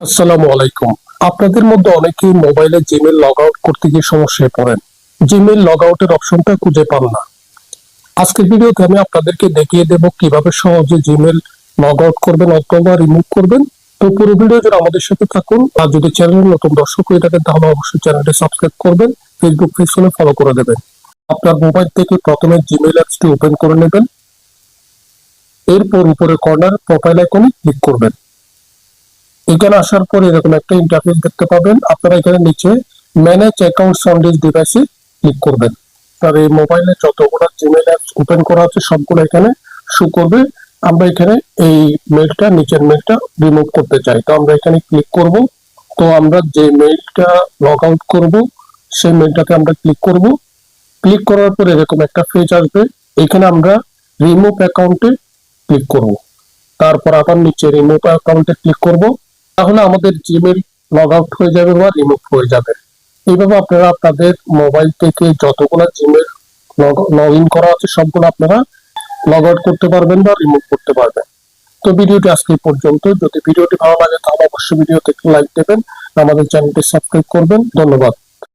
আসসালামু আলাইকুম। আপনাদের মধ্যে অনেকেই মোবাইলে জিমেইল লগ আউট করতে গিয়ে সমস্যায় পড়েন। জিমেইল লগ আউটের অপশনটা খুঁজে পান না। আজকের ভিডিওতে আমি আপনাদেরকে দেখিয়ে দেব কিভাবে সহজে জিমেইল লগ আউট করবেন অথবা রিমুভ করবেন। তো পুরো ভিডিও জুড়ে আমাদের সাথে থাকুন। আর যদি চ্যানেলে নতুন দর্শক হয়ে থাকেন তাহলে অবশ্যই চ্যানেলটি সাবস্ক্রাইব করবেন, ফেসবুক পেজে ফলো করে দেবেন। আপনার মোবাইল থেকে প্রথমে জিমেইল অ্যাপসটি ওপেন করে নেবেন। এরপর উপরে কর্নার প্রোফাইল আইকনে ক্লিক করবেন। এখানে আসার পর এরকম একটা ইন্টারফেস দেখতে পাবেন। আপনারা এখানে নিচে ম্যানেজ অ্যাকাউন্টস অন দিস ডিভাইসে ক্লিক করবেন। আর এই মোবাইলে যতগুলো জিমেইল অ্যাপস ওপেন করা আছে সবগুলো এখানে শো করবে। আমরা এখানে এই মেইলটা নিচের মেইলটা রিমুভ করতে চাই, তো আমরা এখানে ক্লিক করব। তো আমরা যে মেইলটা লগ আউট করব সেই মেইলটাতে আমরা ক্লিক করব। ক্লিক করার পর এরকম একটা পেজ আসবে। এখানে আমরা রিমুভ অ্যাকাউন্টে ক্লিক করব। তারপর আবার নিচে রিমুভ অ্যাকাউন্টে ক্লিক করব। তাহলে আমাদের জিমেইল লগ আউট হয়ে যাবে বা রিমুভ হয়ে যাবে। এইভাবে আপনারা আপনাদের মোবাইল থেকে যতগুলো জিমেইল লগ ইন করা আছে সবগুলো আপনারা লগ আউট করতে পারবেন বা রিমুভ করতে পারবেন। তো ভিডিওটি আজকে এই পর্যন্ত। যদি ভিডিওটি ভালো লাগে তাহলে অবশ্যই ভিডিওতে লাইক দেবেন, আমাদের চ্যানেলটি সাবস্ক্রাইব করবেন। ধন্যবাদ।